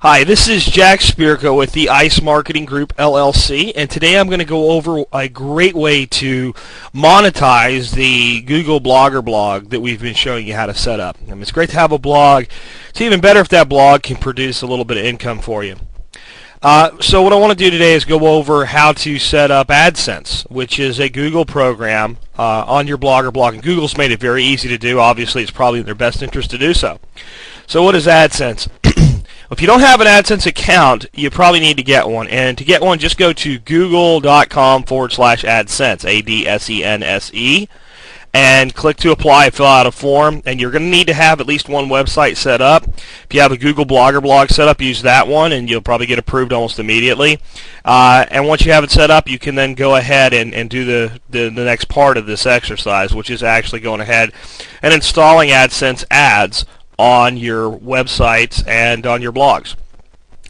Hi, this is Jack Spirko with the ICE Marketing Group LLC, and today I'm going to go over a great way to monetize the Google Blogger blog that we've been showing you how to set up. It's great to have a blog. It's even better if that blog can produce a little bit of income for you. So what I want to do today is go over how to set up AdSense, which is a Google program on your Blogger blog. And Google's made it very easy to do. Obviously, it's probably in their best interest to do so. So what is AdSense? If you don't have an AdSense account, you probably need to get one. And to get one, just go to google.com/AdSense, AdSense, and click to apply, fill out a form. And you're going to need to have at least one website set up. If you have a Google Blogger blog set up, use that one, and you'll probably get approved almost immediately. And once you have it set up, you can then go ahead and do the next part of this exercise, which is actually going ahead and installing AdSense ads on your websites and on your blogs.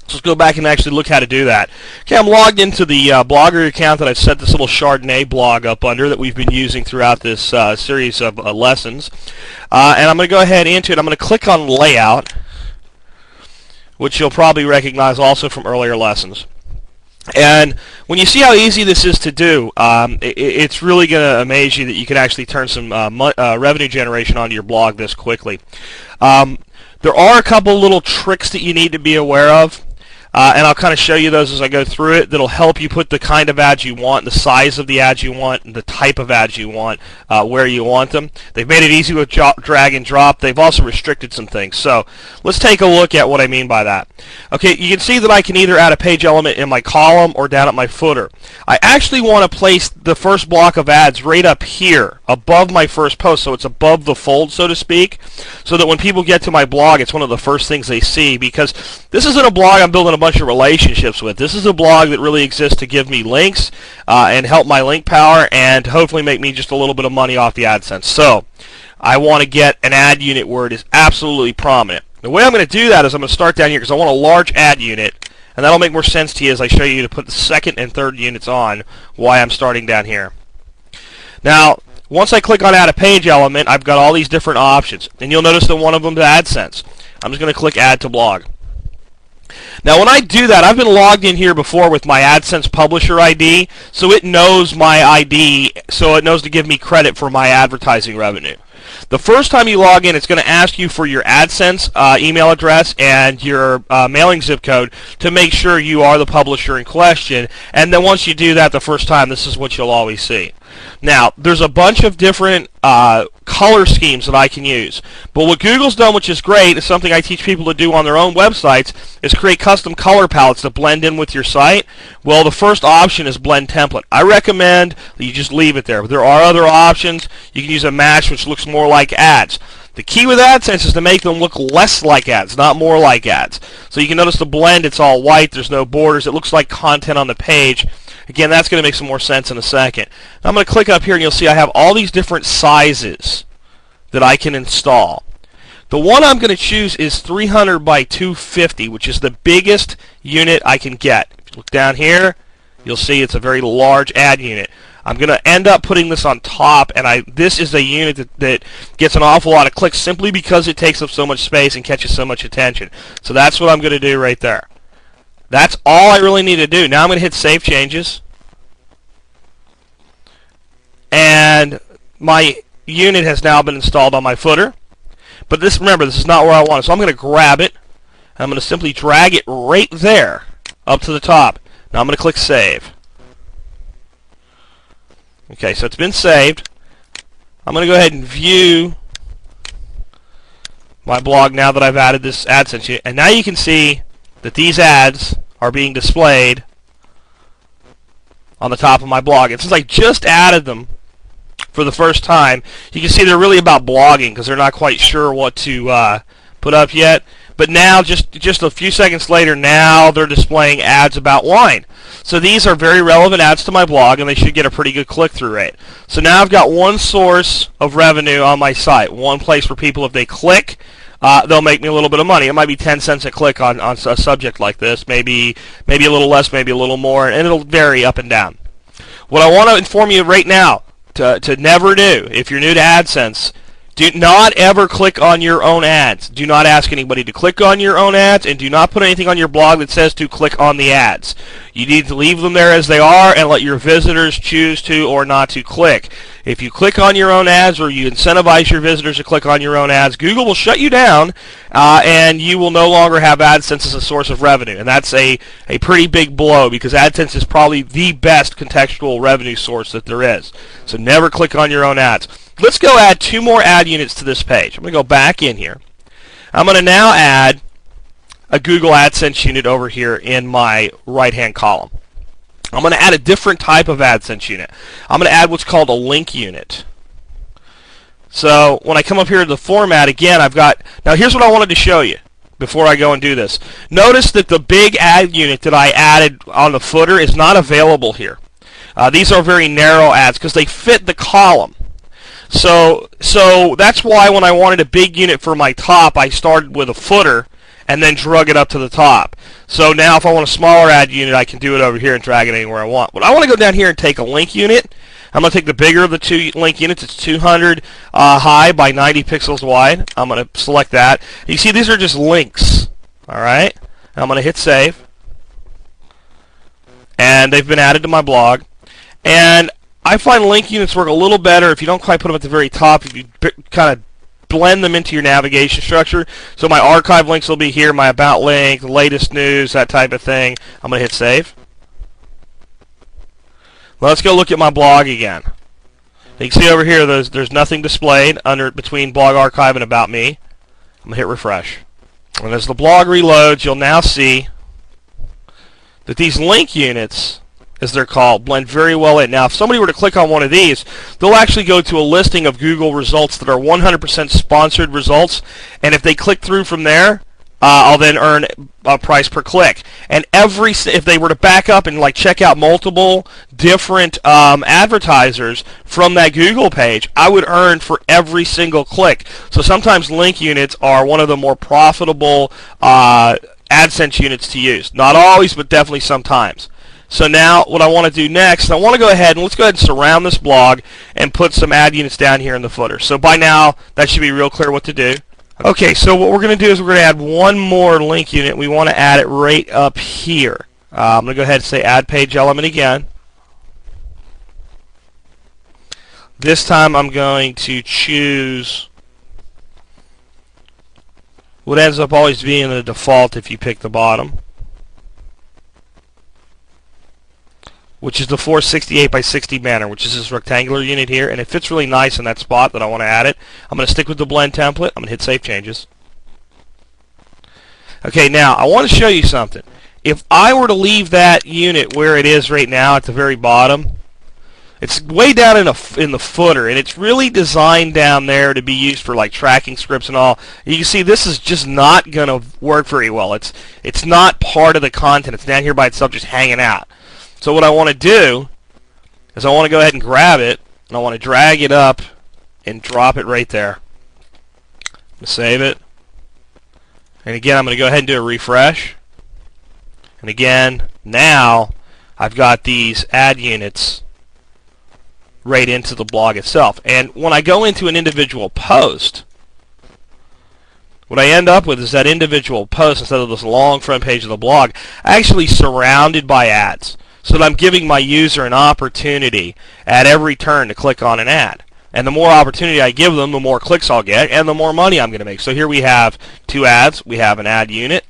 So let's go back and actually look how to do that. Okay, I'm logged into the Blogger account that I've set this little Chardonnay blog up under that we've been using throughout this series of lessons. And I'm going to go ahead into it. I'm going to click on Layout, which you'll probably recognize also from earlier lessons. And when you see how easy this is to do, it's really going to amaze you that you can actually turn some revenue generation onto your blog this quickly. There are a couple little tricks that you need to be aware of, and I'll kind of show you those as I go through it. That'll help you put the kind of ads you want, the size of the ads you want, and the type of ads you want, where you want them. They've made it easy with drag and drop. They've also restricted some things. So let's take a look at what I mean by that. Okay, you can see that I can either add a page element in my column or down at my footer. I actually want to place the first block of ads right up here above my first post, so it's above the fold, so to speak, so that when people get to my blog, it's one of the first things they see, because this isn't a blog I'm building a bunch of relationships with. This is a blog that really exists to give me links and help my link power and hopefully make me just a little bit of money off the AdSense. So I want to get an ad unit where it is absolutely prominent. The way I'm going to do that is I'm going to start down here because I want a large ad unit, and that'll make more sense to you as I show you to put the second and third units on, why I'm starting down here. Now, once I click on Add a Page Element, I've got all these different options, and you'll notice that one of them is AdSense. I'm just going to click Add to Blog. Now, when I do that, I've been logged in here before with my AdSense Publisher ID, so it knows my ID, so it knows to give me credit for my advertising revenue. The first time you log in, it's going to ask you for your AdSense email address and your mailing zip code to make sure you are the publisher in question. And then once you do that the first time, this is what you'll always see. Now, there's a bunch of different color schemes that I can use. But what Google's done, which is great, is something I teach people to do on their own websites, is create custom color palettes that blend in with your site. Well, the first option is Blend Template. I recommend that you just leave it there. But there are other options. You can use a match which looks more like ads. The key with AdSense is to make them look less like ads, not more like ads. So you can notice the blend, it's all white, there's no borders, it looks like content on the page. Again, that's going to make some more sense in a second. Now I'm going to click up here and you'll see I have all these different sizes that I can install. The one I'm going to choose is 300 by 250, which is the biggest unit I can get. If you look down here, you'll see it's a very large ad unit. I'm going to end up putting this on top, and this is a unit that gets an awful lot of clicks simply because it takes up so much space and catches so much attention. So that's what I'm going to do right there. That's all I really need to do. Now I'm going to hit Save Changes. And my unit has now been installed on my footer. But remember, this is not where I want it. So I'm going to grab it, and I'm going to simply drag it right there up to the top. Now I'm going to click Save. Okay, so it's been saved. I'm going to go ahead and view my blog now that I've added this AdSense unit. And now you can see that these ads are being displayed on the top of my blog. And since I just added them for the first time, you can see they're really about blogging because they're not quite sure what to put up yet. But now, just a few seconds later, now they're displaying ads about wine. So these are very relevant ads to my blog, and they should get a pretty good click-through rate. So now I've got one source of revenue on my site, one place where people, if they click, they'll make me a little bit of money. It might be 10 cents a click on a subject like this, maybe a little less, maybe a little more, and it'll vary up and down. What I want to inform you right now to never do, if you're new to AdSense, Do not ever click on your own ads. Do not ask anybody to click on your own ads, and do not put anything on your blog that says to click on the ads. You need to leave them there as they are and let your visitors choose to or not to click. If you click on your own ads or you incentivize your visitors to click on your own ads, Google will shut you down and you will no longer have AdSense as a source of revenue. And that's a pretty big blow, because AdSense is probably the best contextual revenue source that there is. So never click on your own ads. Let's go add 2 more ad units to this page. I'm going to go back in here. I'm going to now add a Google AdSense unit over here in my right-hand column. I'm going to add a different type of AdSense unit. I'm going to add what's called a link unit. So when I come up here to the format, again, I've got, now here's what I wanted to show you before I go and do this. Notice that the big ad unit that I added on the footer is not available here. These are very narrow ads because they fit the column. So that's why when I wanted a big unit for my top, I started with a footer and then drug it up to the top. So now if I want a smaller ad unit, I can do it over here and drag it anywhere I want. But I want to go down here and take a link unit. I'm going to take the bigger of the 2 link units. It's 200 high by 90 pixels wide. I'm going to select that. You see, these are just links. All right. I'm going to hit save. And they've been added to my blog. And I find link units work a little better if you don't quite put them at the very top, if you kind of blend them into your navigation structure. So my archive links will be here, my about link, the latest news, that type of thing. I'm going to hit save. Let's go look at my blog again. You can see over here there's nothing displayed between blog archive and about me. I'm going to hit refresh. And as the blog reloads, you'll now see that these link units, as they're called, blend very well in. Now, if somebody were to click on one of these, they'll actually go to a listing of Google results that are 100% sponsored results, and if they click through from there, I'll then earn a price per click. And if they were to back up and check out multiple different advertisers from that Google page, I would earn for every single click. So sometimes link units are one of the more profitable AdSense units to use. Not always, but definitely sometimes. So now what I want to do next, I want to go ahead and let's go ahead and surround this blog and put some ad units down here in the footer. So by now, that should be real clear what to do. Okay, so what we're going to do is we're going to add one more link unit. We want to add it right up here. I'm going to go ahead and say add page element again. This time I'm going to choose what ends up always being the default if you pick the bottom, which is the 468 by 60 banner, which is this rectangular unit here, and it fits really nice in that spot that I want to add it. I'm going to stick with the blend template. I'm going to hit Save Changes. Okay, now I want to show you something. If I were to leave that unit where it is right now at the very bottom, it's way down in the footer, and it's really designed down there to be used for tracking scripts and all. You can see this is just not going to work very well. It's not part of the content. It's down here by itself just hanging out. So what I want to do is I want to go ahead and grab it, and I want to drag it up and drop it right there. I'm going to save it. And again, I'm going to go ahead and do a refresh. And again, now I've got these ad units right into the blog itself. And when I go into an individual post, what I end up with is that individual post, instead of this long front page of the blog, actually surrounded by ads. So that I'm giving my user an opportunity at every turn to click on an ad. And the more opportunity I give them, the more clicks I'll get, and the more money I'm going to make. So here we have 2 ads. We have an ad unit.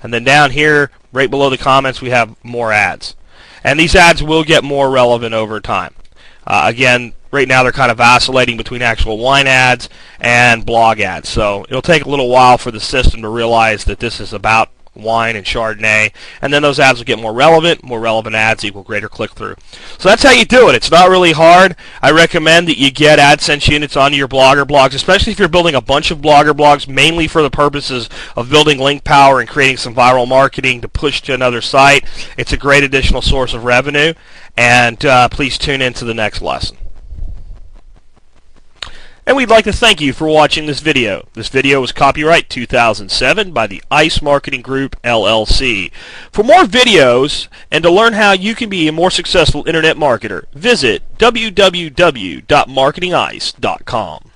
And then down here, right below the comments, we have more ads. And these ads will get more relevant over time. Again, right now they're kind of vacillating between actual wine ads and blog ads. So it'll take a little while for the system to realize that this is about wine and Chardonnay, and then those ads will get more relevant. More relevant ads equal greater click-through. So that's how you do it. It's not really hard. I recommend that you get AdSense units onto your Blogger blogs, especially if you're building a bunch of Blogger blogs, mainly for the purposes of building link power and creating some viral marketing to push to another site. It's a great additional source of revenue, and please tune in to the next lesson. And we'd like to thank you for watching this video. This video was copyright 2007 by the ICE Marketing Group, LLC. For more videos and to learn how you can be a more successful internet marketer, visit www.marketingice.com.